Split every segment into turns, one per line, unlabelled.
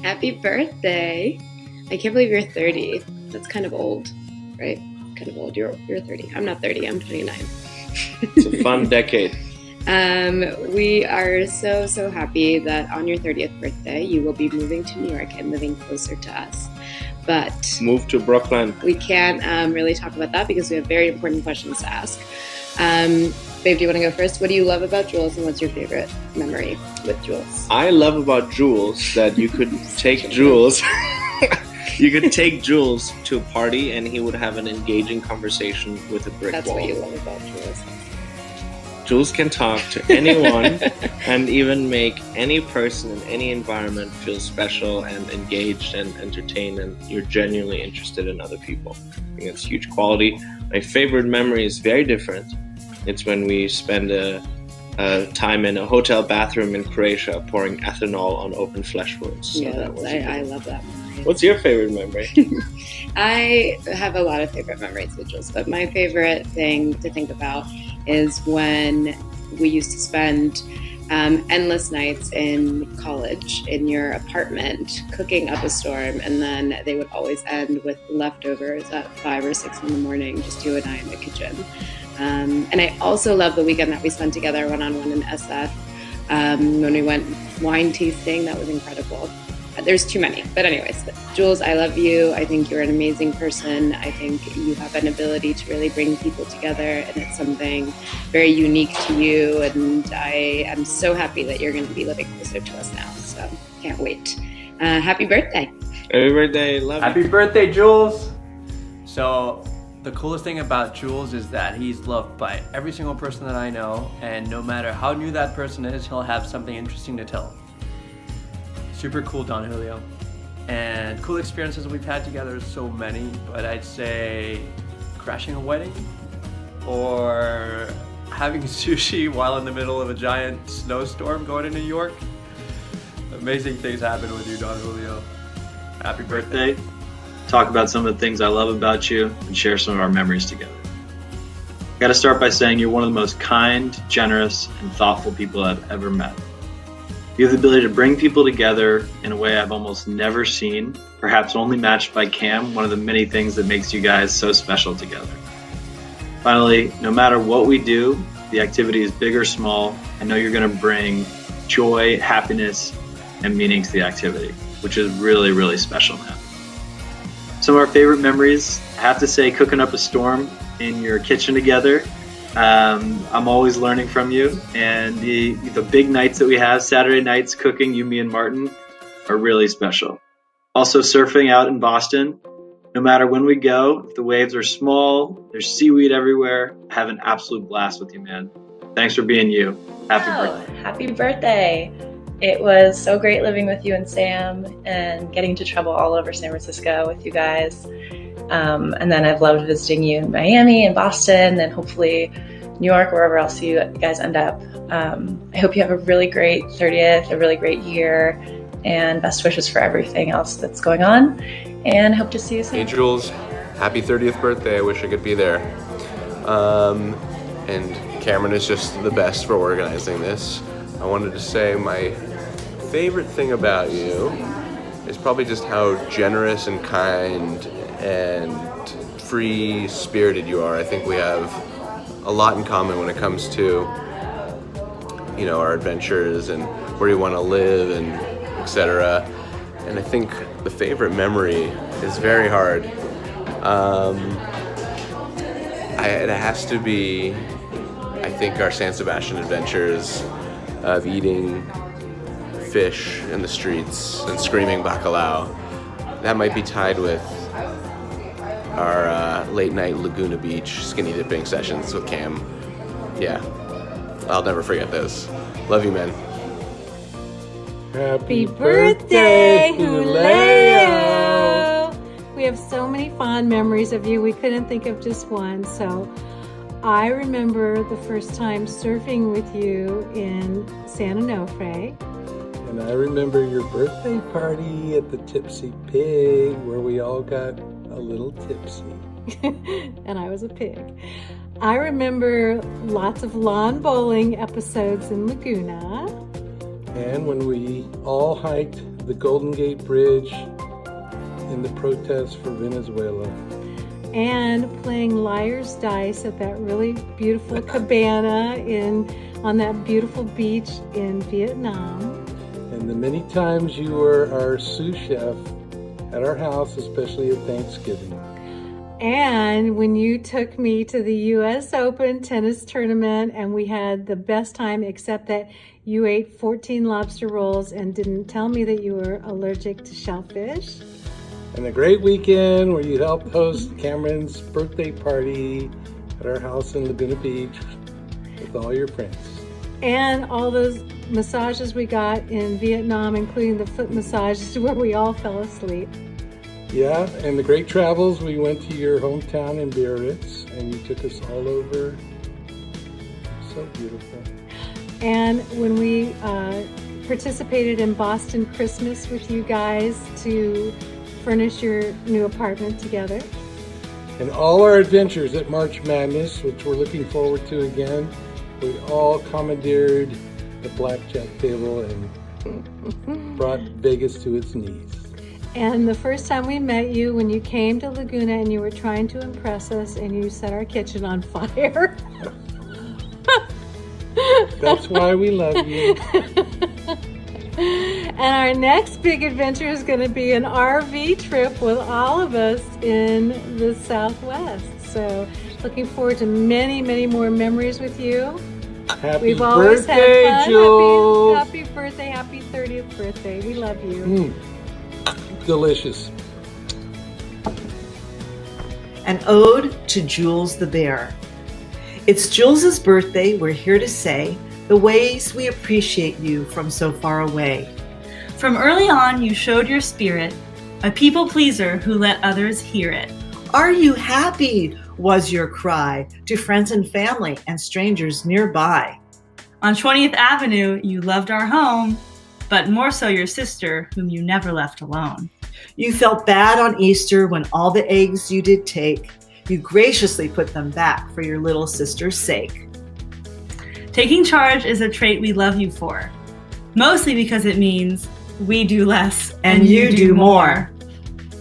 Happy birthday. I can't believe you're 30. That's kind of old, right? Kind of old. You're 30. I'm not 30. I'm 29.
It's a fun decade.
We are so happy that on your 30th birthday, you will be moving to New York and living closer to us. But
Move to Brooklyn.
we can't really talk about that because we have very important questions to ask. Babe, do you want to go first? What do you love about Jules and what's your favorite memory with Jules?
I love about Jules that you could take Jules to a party and he would have an engaging conversation with a brick
That's
wall.
what you love about Jules.
Jules can talk to anyone and even make any person in any environment feel special and engaged and entertained, and you're genuinely interested in other people. I think it's huge quality. My favorite memory is very different. It's when we spend a time in a hotel bathroom in Croatia pouring ethanol on open flesh wounds. So
Yeah, I love that memory.
What's your favorite memory?
I have a lot of favorite memories with Jules, but my favorite thing to think about is when we used to spend endless nights in college in your apartment cooking up a storm, and then they would always end with leftovers at 5 or 6 in the morning, just you and I in the kitchen. And I also love the weekend that we spent together one-on-one in SF when we went wine tasting. That was incredible. There's too many. But anyways, Jules, I love you. I think you're an amazing person. I think you have an ability to really bring people together, and it's something very unique to you. And I am so happy that you're going to be living closer to us now. So can't wait. Happy birthday.
Happy birthday. Love
Happy
you.
birthday, Jules. So the coolest thing about Jules is that he's loved by every single person that I know, and no matter how new that person is, he'll have something interesting to tell. Super cool, Don Julio. And cool experiences we've had together, so many, but I'd say crashing a wedding or having sushi while in the middle of a giant snowstorm going to New York. Amazing things happen with you, Don Julio. Happy birthday.
Talk about some of the things I love about you, and share some of our memories together. I gotta start by saying you're one of the most kind, generous, and thoughtful people I've ever met. You have the ability to bring people together in a way I've almost never seen, perhaps only matched by Cam, one of the many things that makes you guys so special together. Finally, no matter what we do, the activity is big or small, I know you're gonna bring joy, happiness, and meaning to the activity, which is really, really special now. Some of our favorite memories, I have to say, cooking up a storm in your kitchen together. I'm always learning from you, and the big nights that we have, Saturday nights cooking, you, me, and Martin, are really special. Also surfing out in Boston. No matter when we go, if the waves are small, there's seaweed everywhere, I have an absolute blast with you, man. Thanks for being you. Happy birthday.
Happy birthday. It was so great living with you and Sam and getting to travel all over San Francisco with you guys. And then I've loved visiting you in Miami and Boston and hopefully New York, wherever else you guys end up. I hope you have a really great 30th, a really great year, and best wishes for everything else that's going on. And hope to see you soon.
Hey Jules, happy 30th birthday. I wish I could be there. And Cameron is just the best for organizing this. I wanted to say my favorite thing about you is probably just how generous and kind and free-spirited you are. I think we have a lot in common when it comes to, you know, our adventures and where you want to live and etc. And I think the favorite memory is very hard. It has to be, I think, our San Sebastian adventures of eating fish in the streets and screaming bacalao. That might be tied with our late night Laguna Beach skinny dipping sessions with Cam. Yeah, I'll never forget those. Love you, man.
Happy birthday, Julio! We have so many fond memories of you. We couldn't think of just one. So I remember the first time surfing with you in San Onofre.
And I remember your birthday party at the Tipsy Pig where we all got a little tipsy.
And I was a pig. I remember lots of lawn bowling episodes in Laguna.
And when we all hiked the Golden Gate Bridge in the protests for Venezuela.
And playing liar's dice at that really beautiful cabana on that beautiful beach in Vietnam.
And the many times you were our sous chef at our house, especially at Thanksgiving.
And when you took me to the US Open tennis tournament and we had the best time, except that you ate 14 lobster rolls and didn't tell me that you were allergic to shellfish.
And a great weekend where you helped host Cameron's birthday party at our house in Laguna Beach with all your friends.
And all those massages we got in Vietnam, including the foot massages where we all fell asleep.
Yeah, and the great travels. We went to your hometown in Biarritz and you took us all over. So beautiful.
And when we participated in Boston Christmas with you guys to furnish your new apartment together.
And all our adventures at March Madness, which we're looking forward to again. We all commandeered the blackjack table and brought Vegas to its knees.
And the first time we met you, when you came to Laguna and you were trying to impress us and you set our kitchen on fire.
That's why we love you.
And our next big adventure is going to be an RV trip with all of us in the Southwest. So looking forward to many, many more memories with you.
Happy
We've always
birthday,
had fun.
Jules.
Happy birthday, happy 30th birthday. We love you.
Delicious.
An ode to Jules the Bear. It's Jules's birthday. We're here to say the ways we appreciate you from so far away.
From early on, you showed your spirit, a people pleaser who let others hear it.
Are you happy? Was your cry to friends and family and strangers nearby.
On 20th Avenue, you loved our home, but more so your sister, whom you never left alone.
You felt bad on Easter when all the eggs you did take, you graciously put them back for your little sister's sake.
Taking charge is a trait we love you for, mostly because it means we do less
and you do more.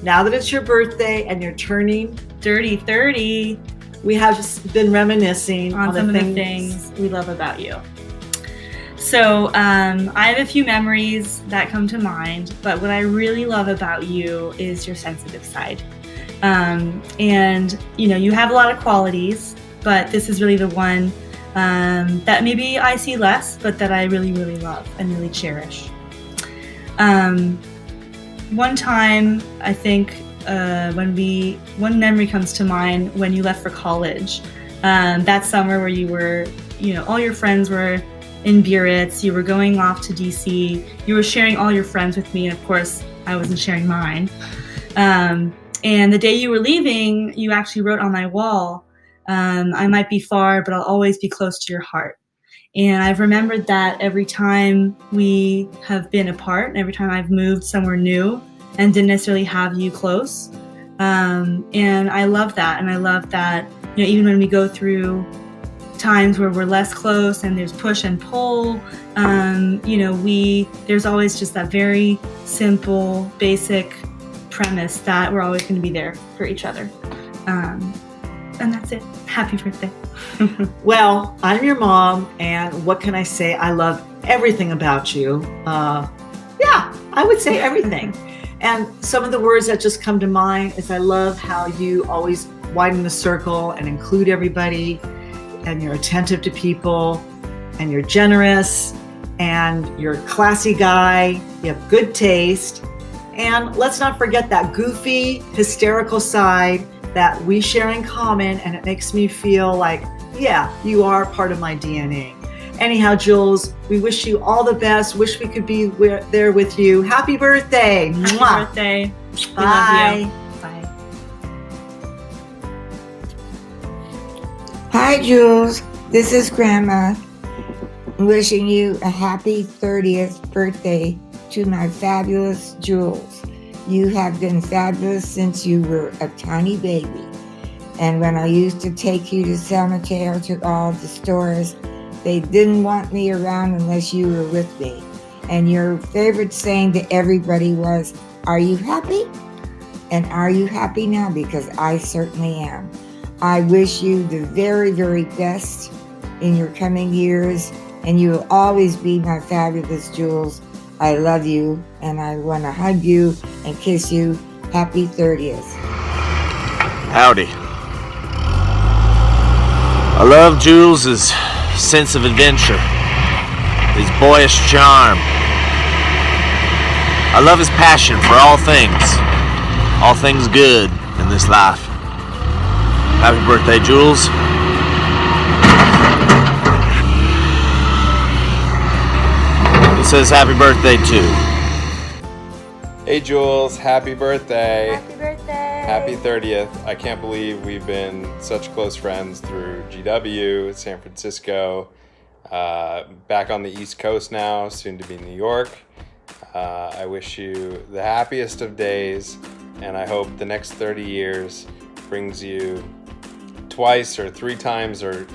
Now that it's your birthday and you're turning
dirty 30,
we have just been reminiscing
on some of the things we love about you. So I have a few memories that come to mind, but what I really love about you is your sensitive side. And you have a lot of qualities, but this is really the one that maybe I see less, but that I really, really love and really cherish. One time, I think one memory comes to mind when you left for college. That summer where you were, all your friends were in Biarritz, you were going off to DC, you were sharing all your friends with me, and of course, I wasn't sharing mine. And the day you were leaving, you actually wrote on my wall, I might be far, but I'll always be close to your heart. And I've remembered that every time we have been apart, and every time I've moved somewhere new and didn't necessarily have you close. And I love that. And I love that, even when we go through times where we're less close and there's push and pull, there's always just that very simple, basic premise that we're always going to be there for each other. And that's it. Happy birthday.
Well, I'm your mom, and what can I say? I love everything about you. I would say everything. And some of the words that just come to mind is I love how you always widen the circle and include everybody, and you're attentive to people, and you're generous, and you're a classy guy, you have good taste, and let's not forget that goofy, hysterical side that we share in common, and it makes me feel like, yeah, you are part of my DNA. Anyhow, Jules, we wish you all the best. Wish we could be there with you. Happy birthday.
Happy
Mwah.
birthday.
Bye.
We love you. Bye.
Hi, Jules. This is Grandma wishing you a happy 30th birthday to my fabulous Jules. You have been fabulous since you were a tiny baby. And when I used to take you to San Mateo to all the stores, they didn't want me around unless you were with me. And your favorite saying to everybody was, "Are you happy?" And are you happy now? Because I certainly am. I wish you the very, very best in your coming years, and you will always be my fabulous Jules. I love you, and I want to hug you and kiss you. Happy 30th.
Howdy. I love Jules's sense of adventure, his boyish charm. I love his passion for all things good in this life. Happy birthday, Jules. He says happy birthday too.
Hey Jules, happy birthday.
Happy birthday.
Happy 30th. I can't believe we've been such close friends through GW, San Francisco, back on the East Coast now, soon to be New York. I wish you the happiest of days, and I hope the next 30 years brings you twice or three times or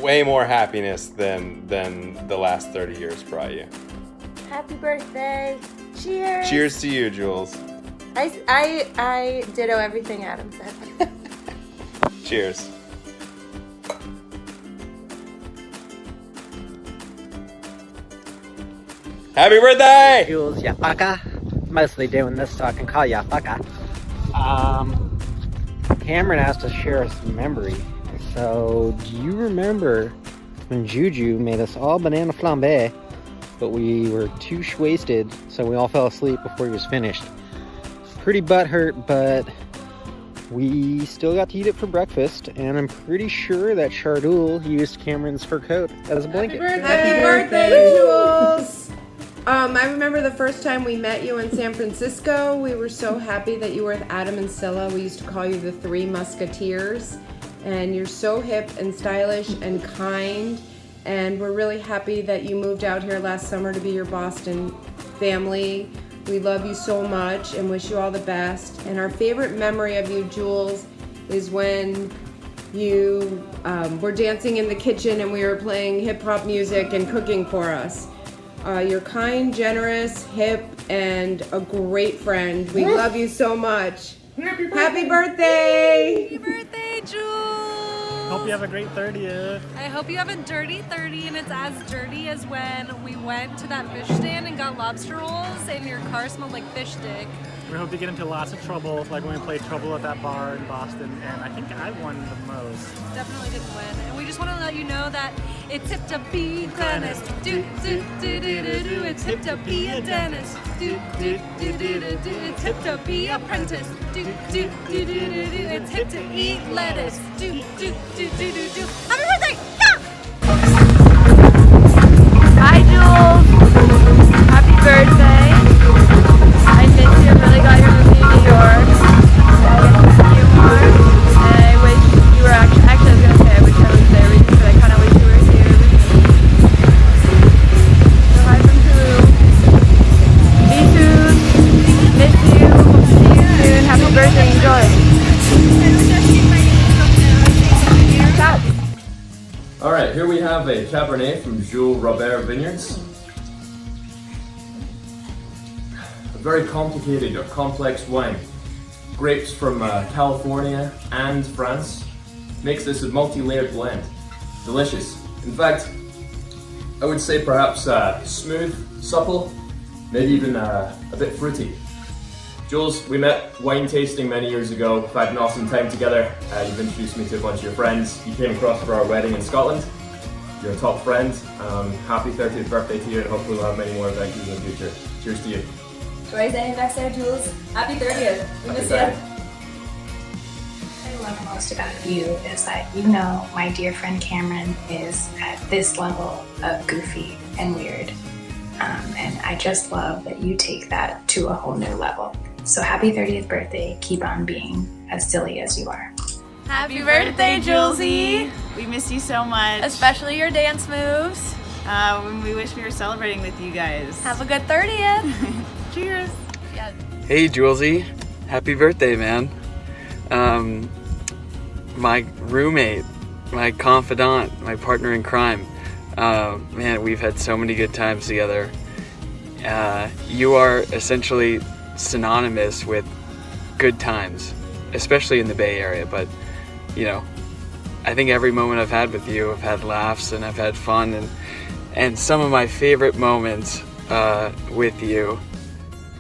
way more happiness than the last 30 years brought you.
Happy birthday. Cheers.
Cheers to you, Jules.
I ditto everything Adam said.
Cheers. Happy birthday!
Jules, ya fucker. Mostly doing this so I can call ya fucker. Cameron asked us to share some memory. So, do you remember when Juju made us all banana flambe, but we were too wasted, so we all fell asleep before he was finished? Pretty butthurt, but we still got to eat it for breakfast, and I'm pretty sure that Shardul used Cameron's fur coat as a blanket.
Happy birthday, Jules! I remember the first time we met you in San Francisco. We were so happy that you were with Adam and Scylla. We used to call you the Three Musketeers. And you're so hip and stylish and kind. And we're really happy that you moved out here last summer to be your Boston family. We love you so much and wish you all the best. And our favorite memory of you, Jules, is when you were dancing in the kitchen and we were playing hip-hop music and cooking for us. You're kind, generous, hip, and a great friend. We love you so much. Happy birthday!
Happy birthday, Jules!
Hope you have a great 30th.
I hope you have a dirty 30 and it's as dirty as when we went to that fish stand and got lobster rolls and your car smelled like fish stick.
We hope you get into lots of trouble, like when we played Trouble at that bar in Boston, and I think I won the most.
Definitely didn't win. And we just want to let you know that it's hip to be dentist. Do, do, do, do, do, do. It's hip to be a dentist. Do, do, do, do, do, do. It's hip to be apprentice. Do, do, do, do, do, do. It's hip to eat lettuce. Do, do, do, do, do, do. Happy birthday! Yeah!
Hi, Jules. Happy birthday. I miss you. I'm really glad you're moving to New York. I get to see you more. And I wish you were actually I was going to say I wish I was there with you, but I kind of wish you were here with me. So hi from Hulu. Be soon. Miss you. See you soon. Happy birthday. Enjoy. Ciao.
All right, here we have a Cabernet from Jules Robert Vineyards. A very complicated or complex wine. Grapes from California and France makes this a multi-layered blend. Delicious. In fact, I would say perhaps smooth, supple, maybe even a bit fruity. Jules, we met wine tasting many years ago. We've had an awesome time together. You've introduced me to a bunch of your friends. You came across for our wedding in Scotland. You're a top friend. Happy 30th birthday to you, and hopefully we'll have many more adventures in the future. Cheers to you.
Joy's saying next there, Jules. Happy 30th. We miss you.
What I love most about you is that you know my dear friend Cameron is at this level of goofy and weird. And I just love that you take that to a whole new level. So happy 30th birthday. Keep on being as silly as you are.
Happy birthday, Julesy. We miss you so much. Especially your dance moves. We wish we were celebrating with you guys. Have a good 30th. Cheers. Yeah.
Hey, Julesy. Happy birthday, man. My roommate, my confidant, my partner in crime. Man, we've had so many good times together. You are essentially synonymous with good times, especially in the Bay Area. But, you know, I think every moment I've had with you, I've had laughs and I've had fun. And some of my favorite moments with you,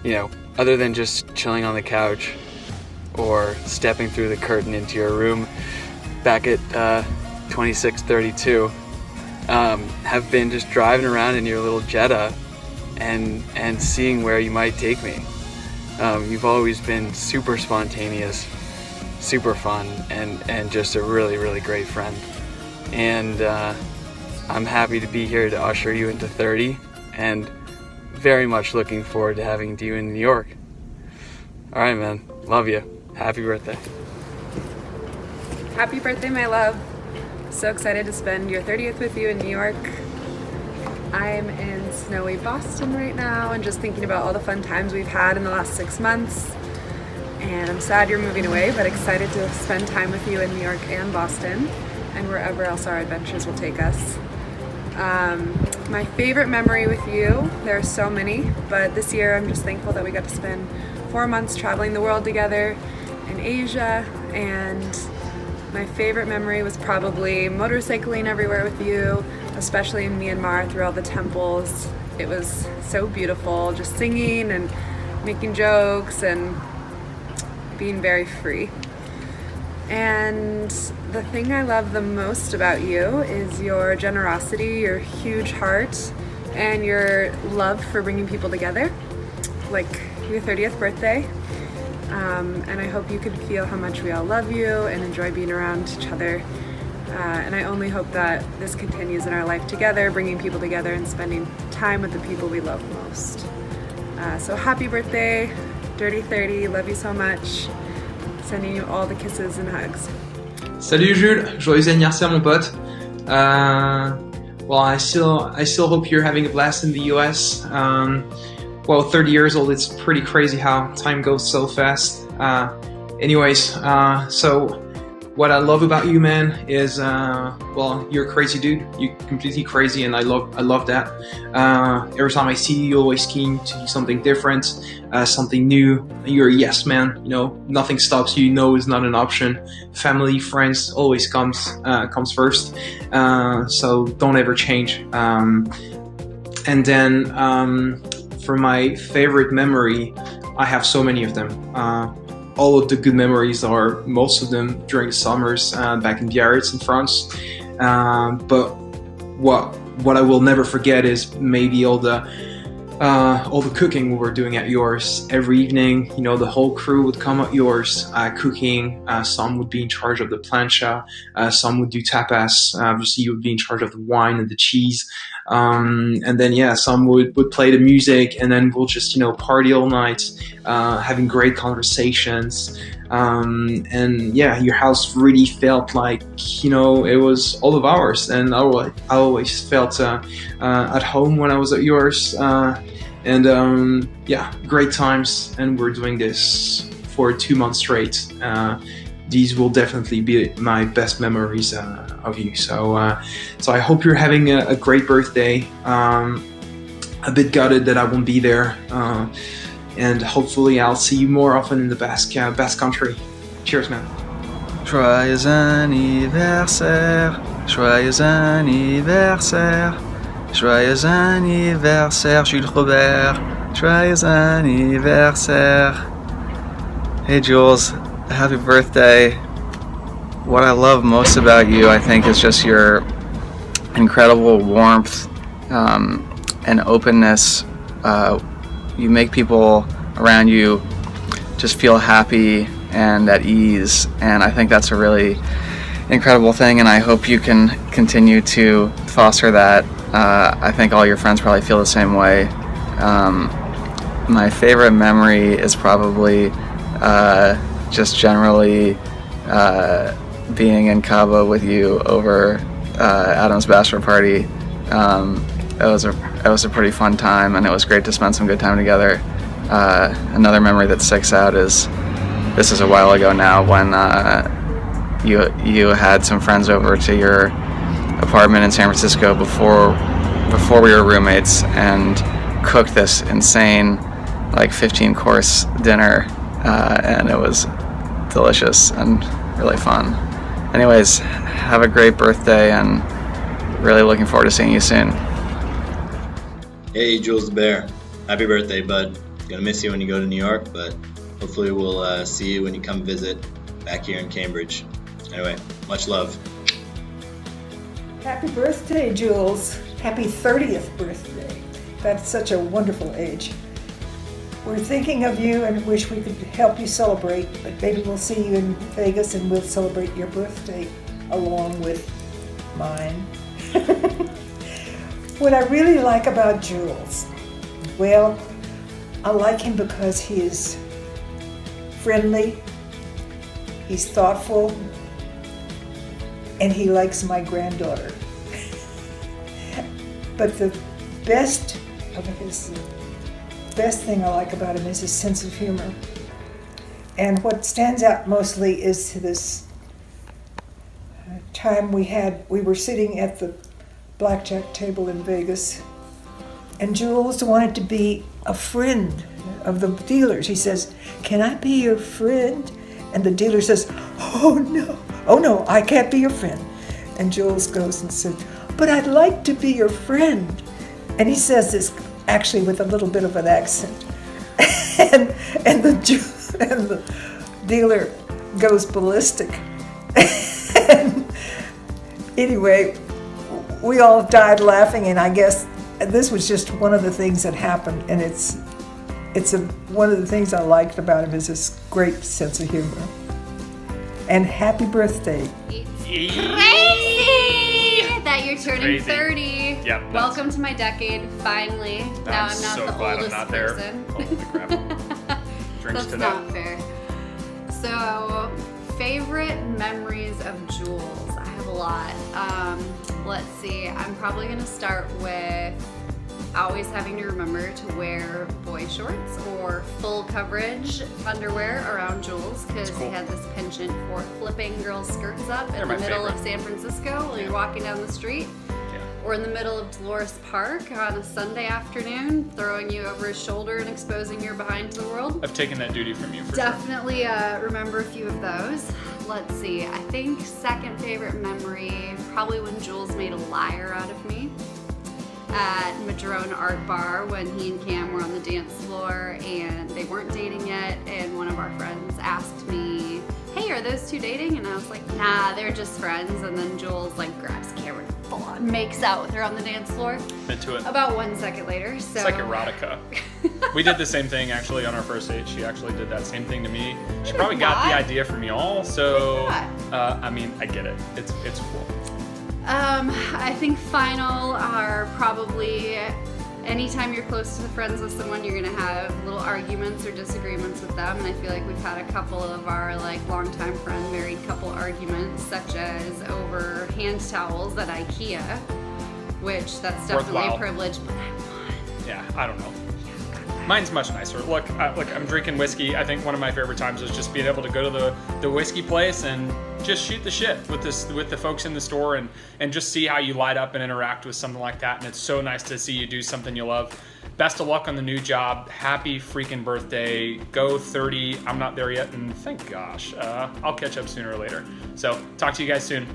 you know, other than just chilling on the couch or stepping through the curtain into your room back at 2632, have been just driving around in your little Jetta and seeing where you might take me. You've always been super spontaneous, super fun, and just a really, really great friend. And I'm happy to be here to usher you into 30, and very much looking forward to having you in New York. All right, man. Love you. Happy birthday.
Happy birthday, my love. So excited to spend your 30th with you in New York. I'm in snowy Boston right now and just thinking about all the fun times we've had in the last 6 months. And I'm sad you're moving away, but excited to spend time with you in New York and Boston and wherever else our adventures will take us. My favorite memory with you, there are so many, but this year I'm just thankful that we got to spend 4 months traveling the world together in Asia, and my favorite memory was probably motorcycling everywhere with you, especially in Myanmar through all the temples. It was so beautiful, just singing and making jokes and being very free. And the thing I love the most about you is your generosity, your huge heart, and your love for bringing people together, like your 30th birthday. And I hope you can feel how much we all love you and enjoy being around each other. And I only hope that this continues in our life together, bringing people together and spending time with the people we love most. So happy birthday, Dirty 30, love you so much. Sending you all the kisses and hugs.
Salut Jules, joyeux anniversaire mon pote. Well, I still hope you're having a blast in the US. Well, 30 years old, it's pretty crazy how time goes so fast. So what I love about you, man, is well, you're a crazy dude. You're completely crazy, and I love that. Every time I see you, you're always keen to do something different, something new. You're a yes man. You know, nothing stops you. No is not an option. Family, friends always comes first. So don't ever change. And then for my favorite memory, I have so many of them. All of the good memories are, most of them, during the summers back in Biarritz in France. But what I will never forget is maybe all the cooking we were doing at yours every evening. You know, the whole crew would come at yours cooking. Some would be in charge of the plancha. Some would do tapas. Obviously, you would be in charge of the wine and the cheese. And then, some would play the music, and then we'll just, party all night, having great conversations. And your house really felt like, it was all of ours. And I always felt at home when I was at yours. Great times. And we're doing this for 2 months straight. These will definitely be my best memories of you. So I hope you're having a great birthday. A bit gutted that I won't be there. And hopefully I'll see you more often in the Basque Country. Cheers, man.
Joyeux anniversaire, joyeux anniversaire, joyeux anniversaire, Jules Robert, joyeux anniversaire. Hey Jules, happy birthday. What I love most about you, I think, is just your incredible warmth and openness. You make people around you just feel happy and at ease, and I think that's a really incredible thing, and I hope you can continue to foster that. I think all your friends probably feel the same way. My favorite memory is probably just generally being in Cabo with you over Adam's bachelor party. It was a pretty fun time, and it was great to spend some good time together. Another memory that sticks out is, this is a while ago now, when you had some friends over to your apartment in San Francisco before we were roommates, and cooked this insane, like 15-course dinner, and it was delicious and really fun. Anyways, have a great birthday, and really looking forward to seeing you soon.
Hey, Jules the Bear. Happy birthday, bud. Gonna miss you when you go to New York, but hopefully we'll see you when you come visit back here in Cambridge. Anyway, much love.
Happy birthday, Jules. Happy 30th birthday. That's such a wonderful age. We're thinking of you and wish we could help you celebrate, but maybe we'll see you in Vegas and we'll celebrate your birthday along with mine. What I really like about Jules, well, I like him because he is friendly, he's thoughtful, and he likes my granddaughter. But the best thing I like about him is his sense of humor. And what stands out mostly is this time we were sitting at the blackjack table in Vegas, and Jules wanted to be a friend of the dealers. He says, "Can I be your friend?" And the dealer says, oh no, I can't be your friend." And Jules goes and said, "But I'd like to be your friend." And he says this actually with a little bit of an accent. and the dealer goes ballistic. And anyway, we all died laughing, and I guess this was just one of the things that happened, and it's one of the things I liked about him is his great sense of humor. And happy birthday.
Crazy that you're turning
Crazy.
30.
Yep.
Welcome to my decade, finally. Now I'm not
so
the
glad
oldest
I'm not there.
person.
Holy crap. Drinks
That's
to
not
that.
fair. So, favorite memories of Jules. I have a lot. Let's see. I'm probably going to start with always having to remember to wear boy shorts or full coverage underwear around Jules because
Cool.
he had this penchant for flipping girls' skirts up
They're
in
my
the middle
favorite.
of San Francisco while you're walking down the street. Or in the middle of Dolores Park on a Sunday afternoon, throwing you over his shoulder and exposing your behind to the world.
I've taken that duty from you for
Definitely remember a few of those. Let's see, I think second favorite memory, probably when Jules made a liar out of me at Madrone Art Bar when he and Cam were on the dance floor and they weren't dating yet, and one of our friends asked me, "Hey, are those two dating?" And I was like, "Nah, they're just friends." And then Jules like grabs Cameron full on, makes out with her on the dance floor.
Into it.
About 1 second later, so.
It's like erotica. We did the same thing actually on our first date. She actually did that same thing to me. She probably got the idea from y'all, so I mean, I get it. It's cool.
I think final are probably anytime you're close to the friends with someone, you're gonna have little arguments or disagreements with them, and I feel like we've had a couple of our like longtime friend married couple arguments, such as over hand towels at IKEA, which that's definitely
Worthwhile.
a privilege. But
Yeah, I don't know. Mine's much nicer. Look, I'm drinking whiskey. I think one of my favorite times is just being able to go to the whiskey place and just shoot the shit with the folks in the store and just see how you light up and interact with something like that. And it's so nice to see you do something you love. Best of luck on the new job. Happy freaking birthday. Go 30. I'm not there yet, and thank gosh. I'll catch up sooner or later. So talk to you guys soon.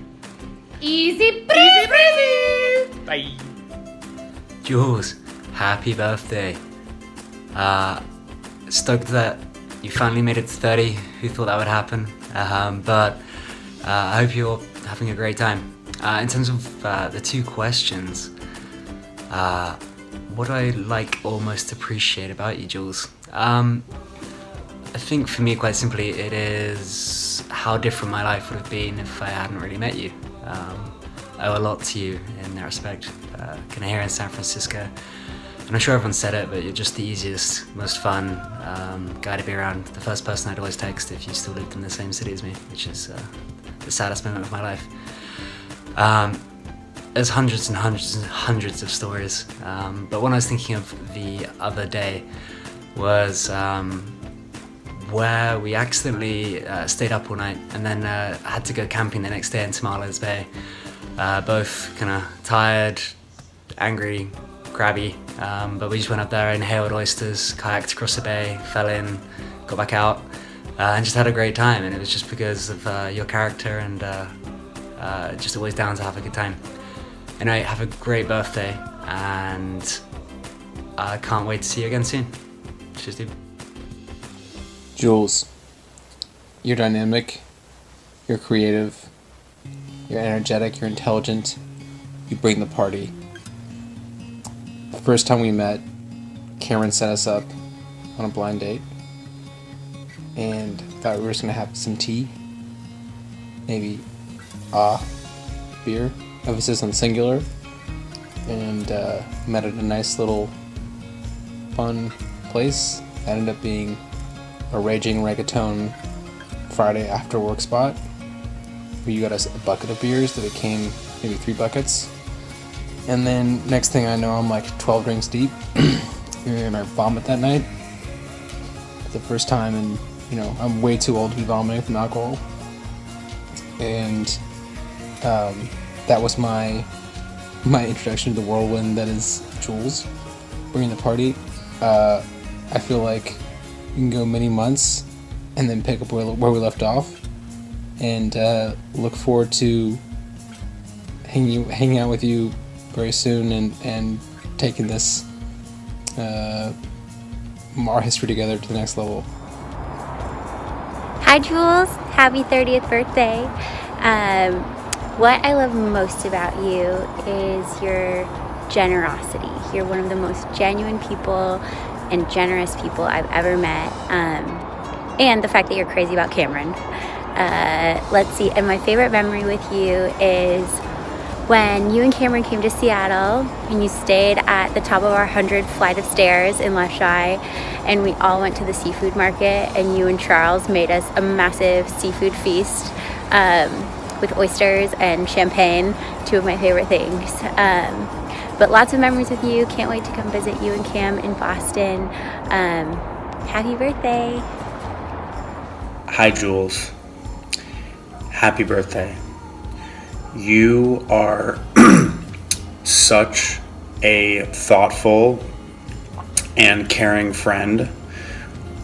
easy breezy.
Bye.
Jules, happy birthday. Stoked that you finally made it to 30. Who thought that would happen? But I hope you're having a great time. In terms of the two questions, what do I like or most appreciate about you, Jules? I think for me, quite simply, it is how different my life would have been if I hadn't really met you. I owe a lot to you in that respect. Kind of here in San Francisco. And I'm sure everyone said it, but you're just the easiest, most fun guy to be around. The first person I'd always text if you still lived in the same city as me, which is the saddest moment of my life. There's hundreds and hundreds and hundreds of stories, but one I was thinking of the other day was where we accidentally stayed up all night and then had to go camping the next day in Tamales Bay. Both kind of tired, angry, crabby, but we just went up there, inhaled oysters, kayaked across the bay, fell in, got back out, and just had a great time. And it was just because of your character and just always down to have a good time. Anyway, have a great birthday, and I can't wait to see you again soon. Cheers, dude.
Jules, you're dynamic, you're creative, you're energetic, you're intelligent, you bring the party. The first time we met, Cameron set us up on a blind date, and thought we were just gonna have some tea, maybe beer, emphasis on singular, and met at a nice little fun place that ended up being a raging reggaeton Friday after work spot where you got us a bucket of beers that became maybe 3 buckets. And then next thing I know, I'm like 12 drinks deep. You're in our vomit that night. The first time, and you know, I'm way too old to be vomiting from alcohol. And that was my introduction to the whirlwind that is Jules bringing the party. I feel like we can go many months and then pick up where we left off, and look forward to hanging out with you very soon and taking this our history together to the next level.
Hi Jules, happy 30th birthday. What I love most about you is your generosity. You're one of the most genuine people and generous people I've ever met, and the fact that you're crazy about Cameron. Let's see, and my favorite memory with you is when you and Cameron came to Seattle and you stayed at the top of our 100 flight of stairs in Leshai, and we all went to the seafood market, and you and Charles made us a massive seafood feast with oysters and champagne, 2 of my favorite things. But lots of memories with you. Can't wait to come visit you and Cam in Boston. Happy birthday.
Hi Jules. Happy birthday. You are such a thoughtful and caring friend,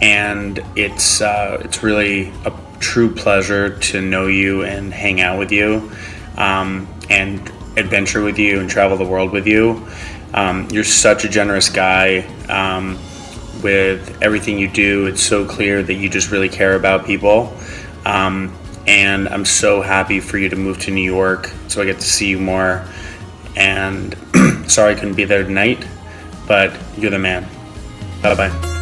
and it's really a true pleasure to know you and hang out with you, and adventure with you and travel the world with you. You're such a generous guy. With everything you do, it's so clear that you just really care about people. And I'm so happy for you to move to New York so I get to see you more. And sorry I couldn't be there tonight, but you're the man. Bye-bye.